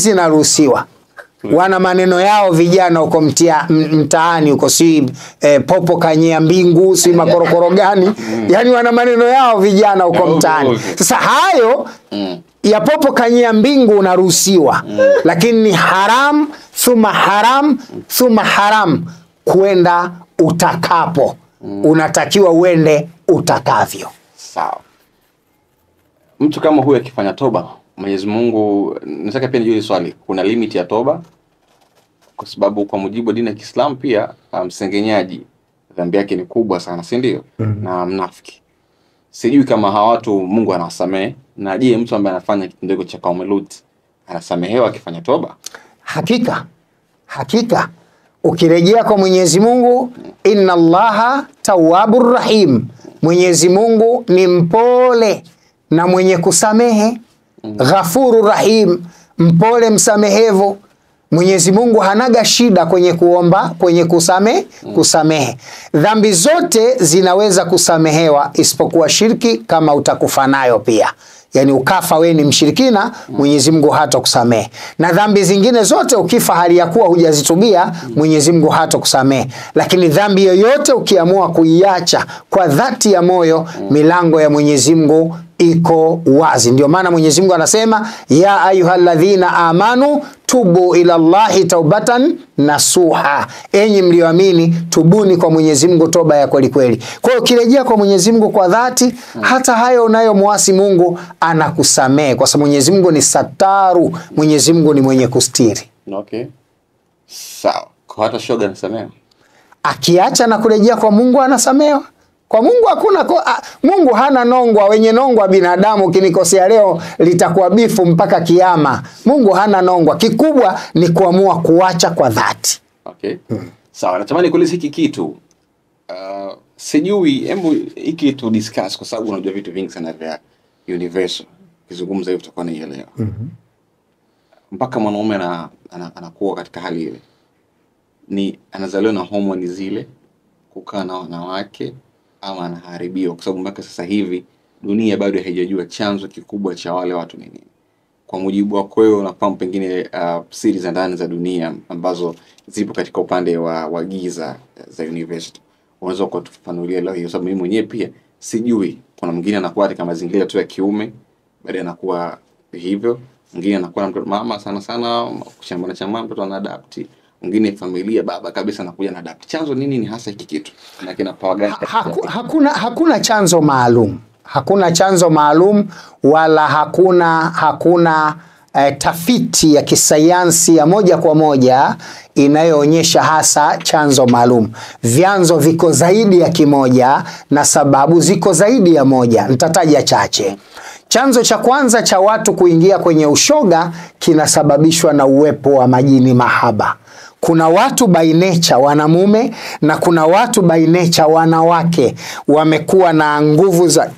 zinaruhusiwa. Wana maneno yao vijana huko mtaani huko, si popo kanyea mbingu, si makorokoro gani. Yani wana maneno yao vijana huko mtaani. Sasa hayo ya popo kanyea mbingu unaruhusiwa. Lakini ni haram, thumma haram, thumma haram kwenda utakapo. Unatakiwa uende utakavyo. Sawa. Mtu kama huyu akifanya toba, Mwenyezi Mungu, nataka pia nijue swali, kuna limit ya toba? Kwa sababu kwa mujibu wa dini ya Kiislamu pia msengenyaji dhambi yake ni kubwa sana, si ndio? Na mnafiki. Sijui kama hawa watu Mungu anawasamehe, na je, mtu ambaye anafanya kitendo cha kaumu Lut anasamehewa akifanya toba? Hakika. Ukirejea kwa Mwenyezi Mungu, inna Allaha tawwabur rahim. Mwenyezi Mungu ni mpole na mwenye kusamehe. Ghafuru rahim, mpole msamehevu. Mwenyezi Mungu hanaga shida kwenye kuomba, kwenye kusamehe. Dhambi zote zinaweza kusamehewa isipokuwa shirki, kama utakufa nayo pia. Yani ukafa we ni mshirikina, Mwenyezi Mungu hatakusamehe. Na dhambi zingine zote ukifa hali ya kuwa hujazitubia, Mwenyezi Mungu hatakusamehe. Lakini dhambi yoyote ukiamua kuiacha kwa dhati ya moyo, milango ya Mwenyezi Mungu iko wazi. Ndio maana Mwenyezi Mungu anasema, ya ayyuhalladhina amanu tubu ila Allahi taubatan nasuha. Enyi mlioamini, tubuni kwa Mwenyezi Mungu toba ya kweli kweli. Kwa hiyo ukirejea kwa Mwenyezi Mungu kwa dhati, hata hayo unayomuasi Mungu anakusamehe, kwa sababu Mwenyezi Mungu ni sataru, Mwenyezi Mungu ni mwenye kustiri. Okay. Sawa. Kwa hata shoga anasamehewa? Akiacha na kurejea kwa Mungu anasamehewa. Kwa Mungu hakuna Mungu hana nongwa. Wenye nongwa binadamu, kinikosea leo litakuwa bifu mpaka kiyama. Mungu hana nongwa. Kikubwa ni kuamua kuacha kwa dhati. Okay. Sawa, natamani kuuliza hiki kitu. Sijui, hebu hiki tu discuss kwa sababu unajua vitu vingi sana vya universal. Kizungumza hiyo tutakuwa naelewa. Mpaka mwanaume anakuwa katika hali ile, ni anazaliwa na hormone zile, kukaa na wanawake, ama anaharibiwa? Kwa sababu mpaka sasa hivi dunia bado haijajua chanzo kikubwa cha wale watu ni nini. Kwa mujibu wako wewe, unafahamu pengine siri za ndani za dunia ambazo zipo katika upande wa giza za university, unaweza kutufafanulia leo hiyo? Sababu mimi mwenyewe pia sijui. Kuna mwingine anakuwa katika mazingira tu ya kiume, baadaye anakuwa hivyo. Mwingine anakuwa na mtoto mama sana kuchambana chama, mtoto anaadapti. Mwingine familia baba kabisa anakuja na adapt. Chanzo nini ni hasa hiki kitu? Na kina power gani? Hakuna chanzo maalum. Hakuna chanzo maalum, wala hakuna tafiti ya kisayansi ya moja kwa moja inayoonyesha hasa chanzo maalum. Vyanzo viko zaidi ya kimoja na sababu ziko zaidi ya moja. Nitataja chache. Chanzo cha kwanza cha watu kuingia kwenye ushoga kinasababishwa na uwepo wa majini mahaba. Kuna watu by nature wanamume na kuna watu by nature wanawake wamekuwa na nguvu za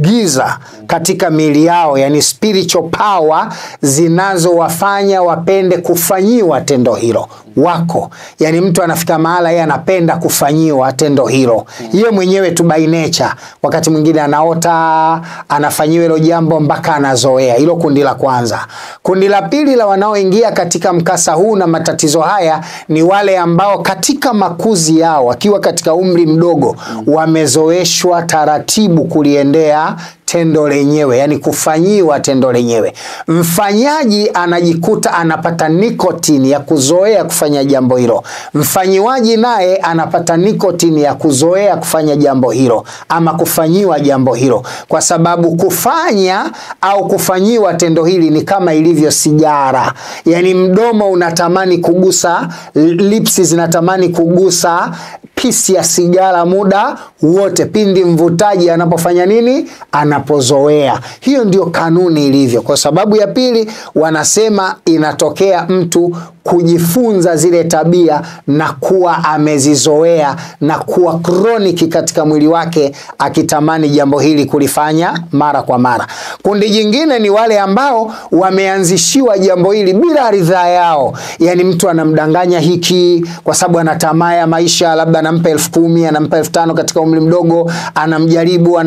giza katika miili yao, yani spiritual power zinazowafanya wapende kufanyiwa tendo hilo. Wako, yani mtu anafika mahala yeye anapenda kufanyiwa tendo hilo. Yeye mwenyewe tu by nature, wakati mwingine anaota anafanyiwa hilo jambo mpaka anazoea. Hilo kundi la kwanza. Kundi la pili la wanaoingia katika mkasa huu na matatizo haya ni wale ambao katika makuzi yao wakiwa katika umri mdogo wamezoeshwa taratibu kuliendea tendo lenyewe, yani kufanyiwa tendo lenyewe. Mfanyaji anajikuta anapata nikotini ya kuzoea kufanya jambo hilo. Mfanyiwaji naye anapata nikotini ya kuzoea kufanya jambo hilo ama kufanyiwa jambo hilo, kwa sababu kufanya au kufanyiwa tendo hili ni kama ilivyo sigara. Yani mdomo unatamani kugusa, lipsi zinatamani kugusa pisi ya sigara muda wote pindi mvutaji anapofanya nini? Anapozoea. Hiyo ndio kanuni ilivyo. Kwa sababu ya pili wanasema inatokea mtu kujifunza zile tabia na kuwa amezizoea na kuwa kroniki katika mwili wake, akitamani jambo hili kulifanya mara kwa mara. Kundi jingine ni wale ambao wameanzishiwa jambo hili bila ridhaa yao. Yani mtu anamdanganya hiki kwa sababu ana tamaa ya maisha, labda anampa 10,000, anampa 5,000 katika umri mdogo, anamjaribu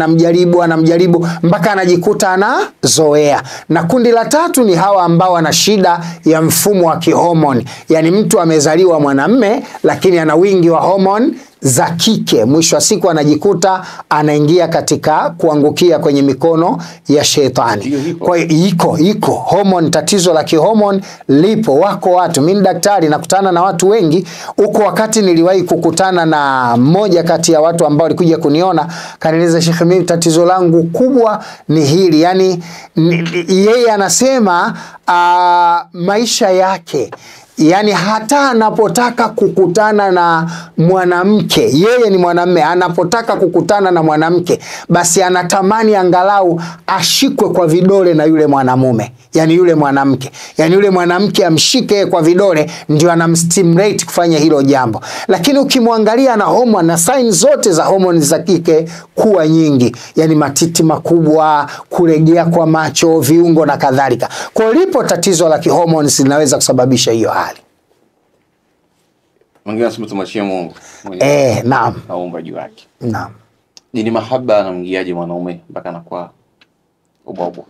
mpaka anajikuta anazoea. Na kundi la tatu ni hawa ambao wana shida ya mfumo wa kihomoni. Yani mtu amezaliwa mwanamume lakini ana wingi wa homoni za kike, mwisho wa siku anajikuta anaingia katika kuangukia kwenye mikono ya shetani. Kwa hiyo iko hormone, tatizo la kihormone lipo. Wako watu, mimi daktari nakutana na watu wengi huko. Wakati niliwahi kukutana na mmoja kati ya watu ambao walikuja kuniona, kanieleza, Sheikh, mimi tatizo langu kubwa ni hili. Yani yeye anasema maisha yake, yani hata anapotaka kukutana na mwanamke, yeye ni mwanamume, anapotaka kukutana na mwanamke basi anatamani angalau ashikwe kwa vidole na yule mwanamume, yani yule mwanamke, yani yule mwanamke amshike kwa vidole, ndio anamstimulate kufanya hilo jambo. Lakini ukimwangalia na hormone na sign zote za hormone za kike kuwa nyingi, yani matiti makubwa, kulegea kwa macho, viungo na kadhalika. Kwa lipo tatizo la kihormone linaweza kusababisha hiyo hali. Mwingine anasema tumachie Mungu. Naam. Naomba juu yake. Naam. Ni mahaba anamngiaje mwanaume mpaka anakuwa ubobo?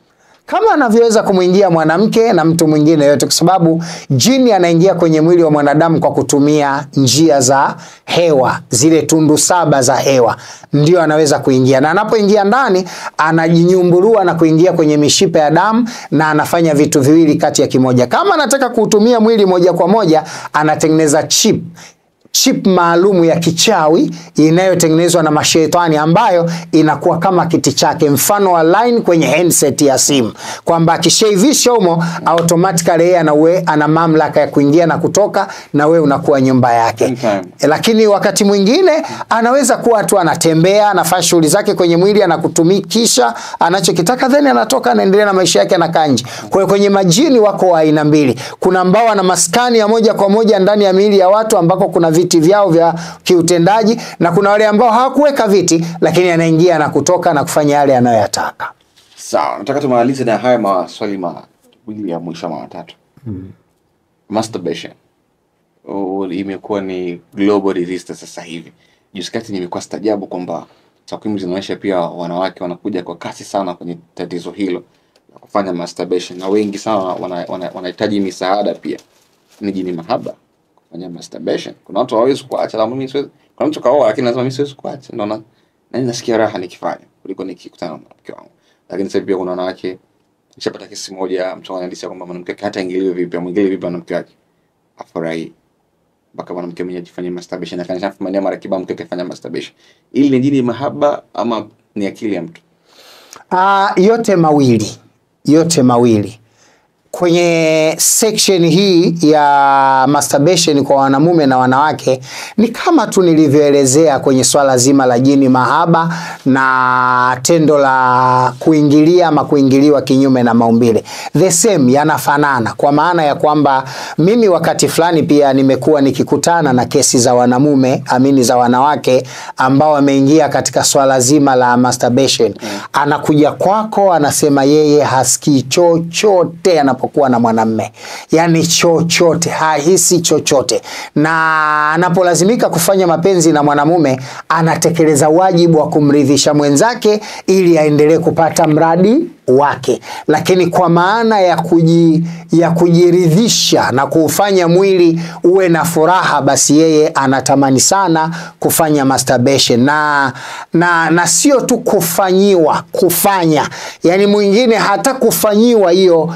Kama anavyoweza kumuingia mwanamke na mtu mwingine yote, kwa sababu jini anaingia kwenye mwili wa mwanadamu kwa kutumia njia za hewa, zile tundu 7 za hewa ndio anaweza kuingia, na anapoingia ndani anajinyumburua na kuingia kwenye mishipa ya damu, na anafanya vitu viwili kati ya kimoja. Kama anataka kuutumia mwili moja kwa moja, anatengeneza chip maalumu ya kichawi inayotengenezwa na mashetani, ambayo inakuwa kama kiti chake, mfano wa line kwenye handset ya simu, kwamba akishaivisha humo automatically yeye ana mamlaka ya kuingia na kutoka, na wewe unakuwa nyumba yake. Lakini wakati mwingine anaweza kuwa tu anatembea, anafanya shughuli zake kwenye mwili, anakutumikisha anachokitaka, then anatoka anaendelea na maisha yake na kanji. Kwa hiyo kwenye majini wako wa aina mbili. Kuna ambao wana maskani ya moja kwa moja ndani ya miili ya watu ambako kuna viti vyao vya kiutendaji, na kuna wale ambao hawakuweka viti lakini anaingia na kutoka na kufanya yale anayoyataka. Sawa, nataka tumalize na haya maswali mawili ya mwisho matatu. Masturbation imekuwa ni global disease sasa hivi. Juskati nimekuwa stajabu kwamba takwimu zinaonyesha pia wanawake wanakuja kwa kasi sana kwenye tatizo hilo la kufanya masturbation, na wengi sana wanahitaji misaada pia. Ni jini mahaba kufanya masturbation. Kuna watu hawawezi kuacha, na mimi siwezi. Kuna mtu kaoa lakini lazima mimi siwezi kuacha. Ndio nasikia raha nikifanya kuliko nikikutana na mke wangu. Lakini sasa pia kuna wanawake, nishapata kesi moja, mtu ananiambia kwamba mwanamke hata ingiliwe vipi, mwingine vipi mwanamke wake afurahi mpaka mwanamke mwenyewe ajifanyie masturbation, na kanisha fumania mara kibao mke akifanya masturbation. Ili ni jini mahaba ama ni akili ya mtu? Yote mawili. Kwenye section hii ya masturbation kwa wanamume na wanawake, ni kama tu nilivyoelezea kwenye swala zima la jini mahaba na tendo la kuingilia ama kuingiliwa kinyume na maumbile. The same, yanafanana, kwa maana ya kwamba mimi wakati fulani pia nimekuwa nikikutana na kesi za wanamume, za wanawake ambao wameingia katika swala zima la masturbation. Anakuja kwako anasema yeye hasikii chochote anapokuwa na mwanamume, yani chochote, hahisi chochote, na anapolazimika kufanya mapenzi na mwanamume anatekeleza wajibu wa kumridhisha mwenzake ili aendelee kupata mradi wake. Lakini kwa maana ya kujiridhisha na kuufanya mwili uwe na furaha, basi yeye anatamani sana kufanya masturbation, na sio tu kufanya, yani mwingine hata kufanyiwa hiyo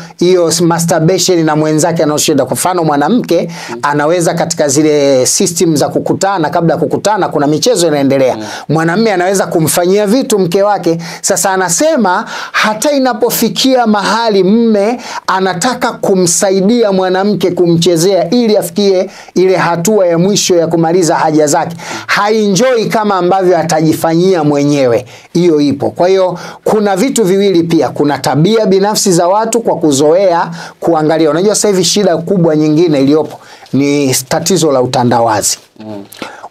masturbation na mwenzake anaoshinda. Kwa mfano mwanamke anaweza katika zile system za kukutana, kabla ya kukutana kuna michezo inaendelea, mwanamume anaweza kumfanyia vitu mke wake. Sasa anasema hata inapofikia mahali mme anataka kumsaidia mwanamke, kumchezea ili afikie ile hatua ya mwisho ya kumaliza haja zake. Haenjoy kama ambavyo atajifanyia mwenyewe. Hiyo ipo. Kwa hiyo kuna vitu viwili pia. Kuna tabia binafsi za watu kwa kuzoea kuangalia. Unajua sasa hivi shida kubwa nyingine iliyopo ni tatizo la utandawazi.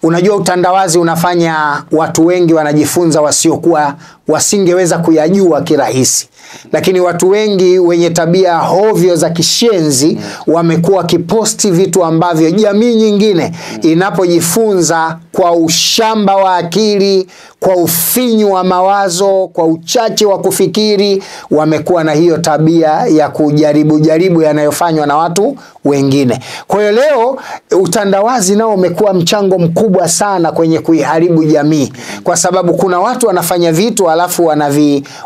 Unajua utandawazi unafanya watu wengi wanajifunza wasingeweza kuyajua kirahisi. Lakini watu wengi wenye tabia hovyo za kishenzi wamekuwa kiposti vitu ambavyo jamii nyingine inapojifunza kwa ushamba wa akili, kwa ufinyu wa mawazo, kwa uchache wa kufikiri, wamekuwa na hiyo tabia ya kujaribu yanayofanywa na watu wengine. Kwa hiyo leo utandawazi nao umekuwa mchango mkubwa sana kwenye kuiharibu jamii, kwa sababu kuna watu wanafanya vitu alafu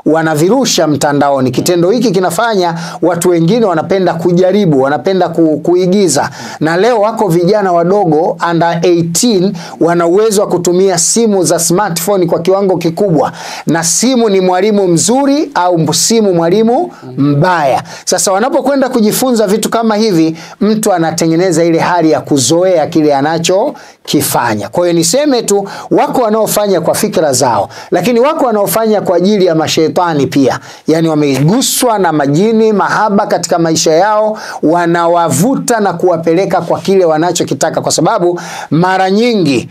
wanavirusha mtandaoni. Kitendo hiki kinafanya watu wengine wanapenda kujaribu, wanapenda kuigiza. Na leo wako vijana wadogo under 18 wana uwezo wa kutumia simu za smartphone kwa kiwango kikubwa, na simu ni mwalimu mzuri au simu mwalimu mbaya. Sasa wanapokwenda kujifunza vitu kama hivi, mtu anatengeneza ile hali ya kuzoea kile anachokifanya. Kwa hiyo niseme tu, wako wanaofanya kwa fikra zao, lakini wako wanaofanya kwa ajili ya mashetani pia. Yani wameguswa na majini mahaba katika maisha yao, wanawavuta na kuwapeleka kwa kile wanachokitaka, kwa sababu mara nyingi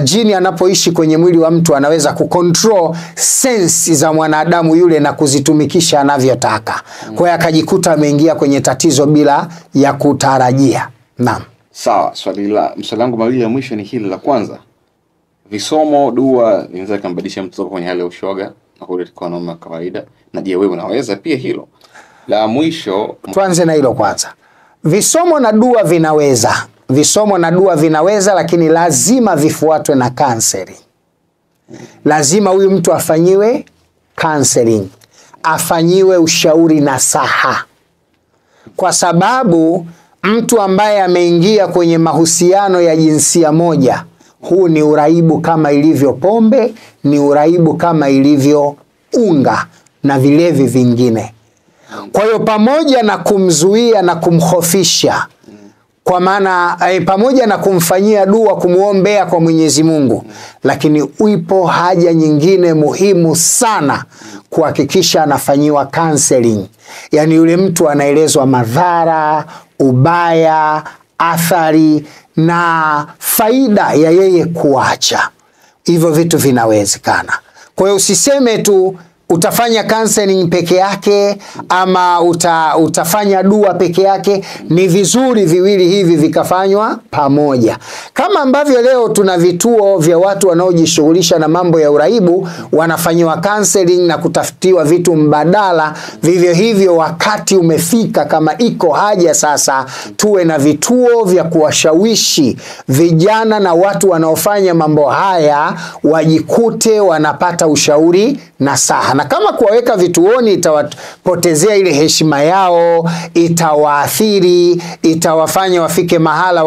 jini anapoishi kwenye mwili wa mtu anaweza kucontrol sensi za mwanadamu yule na kuzitumikisha anavyotaka. Kwa hiyo akajikuta ameingia kwenye tatizo bila ya kutarajia. Naam. Sawa, swali langu mawili ya mwisho ni hili la kwanza. Visomo, dua inaweza kumbadilisha mtu kwenye hali ya ushoga na kurudi kwa wanaume wa kawaida? Na je, wewe unaweza pia hilo? La mwisho, tuanze na hilo kwanza. Visomo na dua vinaweza. Visomo na dua vinaweza, lakini lazima vifuatwe na counseling. Lazima huyu mtu afanyiwe counseling, afanyiwe ushauri nasaha. Kwa sababu mtu ambaye ameingia kwenye mahusiano ya jinsia moja, huu ni uraibu kama ilivyo pombe, ni uraibu kama ilivyo unga na vilevi vingine. Kwa hiyo pamoja na kumzuia na kumhofisha, kwa maana pamoja na kumfanyia dua, kumuombea kwa Mwenyezi Mungu, lakini ipo haja nyingine muhimu sana kuhakikisha anafanyiwa counseling. Yani yule mtu anaelezwa madhara, ubaya, athari na faida ya yeye kuacha. Hivyo vitu vinawezekana. Kwa hiyo usiseme tu utafanya counseling peke yake ama utafanya dua peke yake. Ni vizuri viwili hivi vikafanywa pamoja. Kama ambavyo leo tuna vituo vya watu wanaojishughulisha na mambo ya uraibu, wanafanywa counseling na kutafutiwa vitu mbadala, vivyo hivyo wakati umefika, kama iko haja sasa tuwe na vituo vya kuwashawishi vijana na watu wanaofanya mambo haya wajikute wanapata ushauri nasaha. Na kama kuwaweka vituoni itawapotezea ile heshima yao, itawaathiri, itawafanya wafike mahala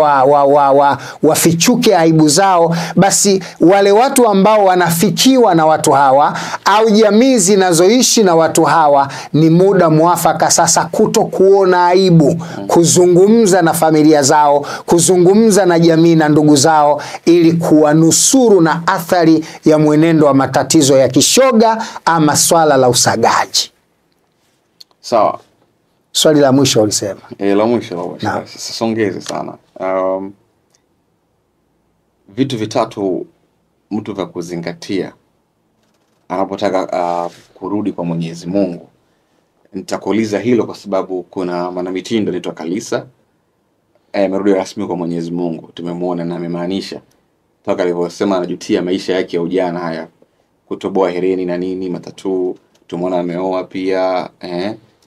wafichuke aibu zao, basi wale watu ambao wanafikiwa na watu hawa au jamii zinazoishi na watu hawa, ni muda mwafaka sasa kuto kuona aibu, kuzungumza na familia zao, kuzungumza na jamii na ndugu zao, ili kuwanusuru na athari ya mwenendo wa matatizo ya kishoga ama swala la usagaji. Sawa. Swali la mwisho ulisema. La mwisho. Sasa songeze sana. Vitu vitatu mtu vya kuzingatia anapotaka kurudi kwa Mwenyezi Mungu. Nitakuuliza hilo kwa sababu kuna mwanamitindo anaitwa Kalisa, amerudi rasmi kwa Mwenyezi Mungu. Tumemwona na amemaanisha toka alivyosema anajutia maisha yake ya ujana haya, kutoboa hereni na nini, matatu. Tumeona ameoa pia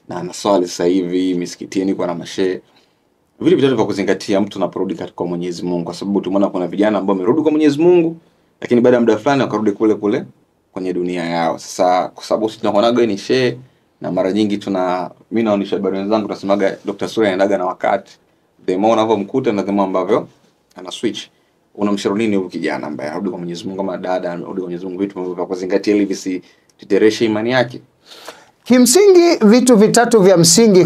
na anaswali sasa hivi misikitini kwa na mashehe. Vile vitatu vya kuzingatia mtu anaporudi kwa Mwenyezi Mungu, kwa sababu tumeona kuna vijana ambao wamerudi kwa Mwenyezi Mungu lakini baada ya muda fulani wakarudi kule kule kwenye dunia yao. Sasa kwa sababu sisi tunaonaga ni shehe, na mara nyingi mimi naonisha habari wenzangu tunasemaga Dr. Sura anaendaga na wakati, the more unavyomkuta na the more ambavyo ana switch. Unamshauri nini huyu kijana ambaye anarudi kwa Mwenyezi Mungu, kama dada anarudi kwa Mwenyezi Mungu, vitu vya kuzingatia ili visitetereshe imani yake? Kimsingi vitu vitatu vya msingi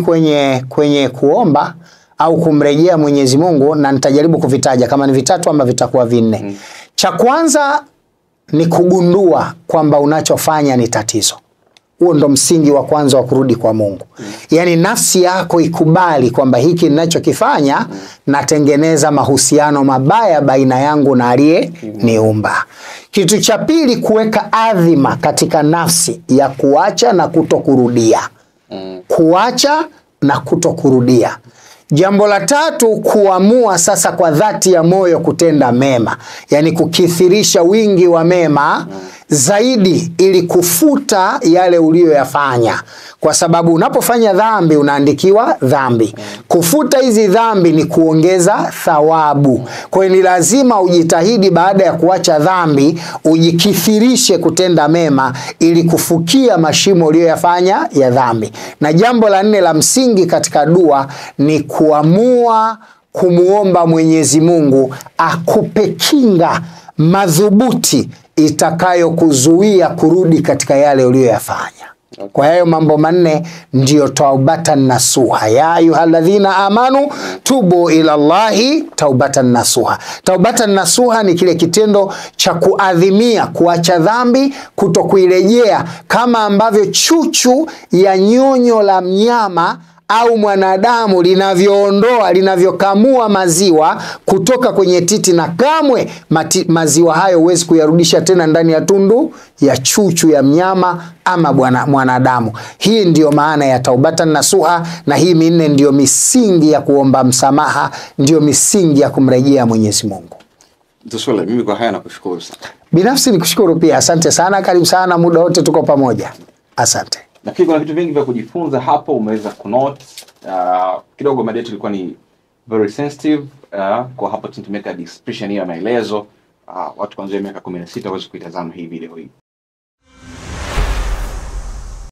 kwenye kuomba au kumrejea Mwenyezi Mungu, na nitajaribu kuvitaja kama ni vitatu ama vitakuwa vinne. Cha kwanza ni kugundua kwamba unachofanya ni tatizo. Huo ndo msingi wa kwanza wa kurudi kwa Mungu. Yaani nafsi yako ikubali kwamba hiki ninachokifanya natengeneza mahusiano mabaya baina yangu na aliye niumba. Kitu cha pili, kuweka adhima katika nafsi ya kuacha na kutokurudia. Kuacha na kutokurudia. Jambo la tatu, kuamua sasa kwa dhati ya moyo kutenda mema. Yani kukithirisha wingi wa mema zaidi ili kufuta yale uliyoyafanya. Kwa sababu unapofanya dhambi unaandikiwa dhambi. Kufuta hizi dhambi ni kuongeza thawabu. Kwa hiyo ni lazima ujitahidi baada ya kuacha dhambi ujikithirishe kutenda mema ili kufukia mashimo uliyoyafanya ya dhambi. Na jambo la nne la msingi katika dua ni kuamua kumuomba Mwenyezi Mungu akupe kinga madhubuti itakayo kuzuia kurudi katika yale uliyoyafanya. Kwa hayo mambo manne ndiyo taubatan nasuha. Ya ayyuhalladhina amanu tubu ila Allahi taubatan nasuha. Taubatan nasuha ni kile kitendo cha kuadhimia kuacha dhambi, kutokuirejea, kama ambavyo chuchu ya nyonyo la mnyama au mwanadamu linavyokamua maziwa kutoka kwenye titi, na kamwe maziwa hayo huwezi kuyarudisha tena ndani ya tundu ya chuchu ya mnyama ama mwanadamu. Hii ndiyo maana ya taubatan nasuha, na hii minne ndiyo misingi ya kuomba msamaha, ndiyo misingi ya kumrejea Mwenyezi Mungu. Tusole, mimi kwa haya nakushukuru sana. Binafsi nikushukuru pia. Asante sana, karibu sana, muda wote tuko pamoja. Asante. Nafikiri kuna vitu vingi vya kujifunza hapo, umeweza kunote. Kidogo mada yetu ilikuwa ni very sensitive. Kwa hapo tumeweka description ya maelezo. Watu kuanzia miaka 16 waweze kuitazama hii video hii.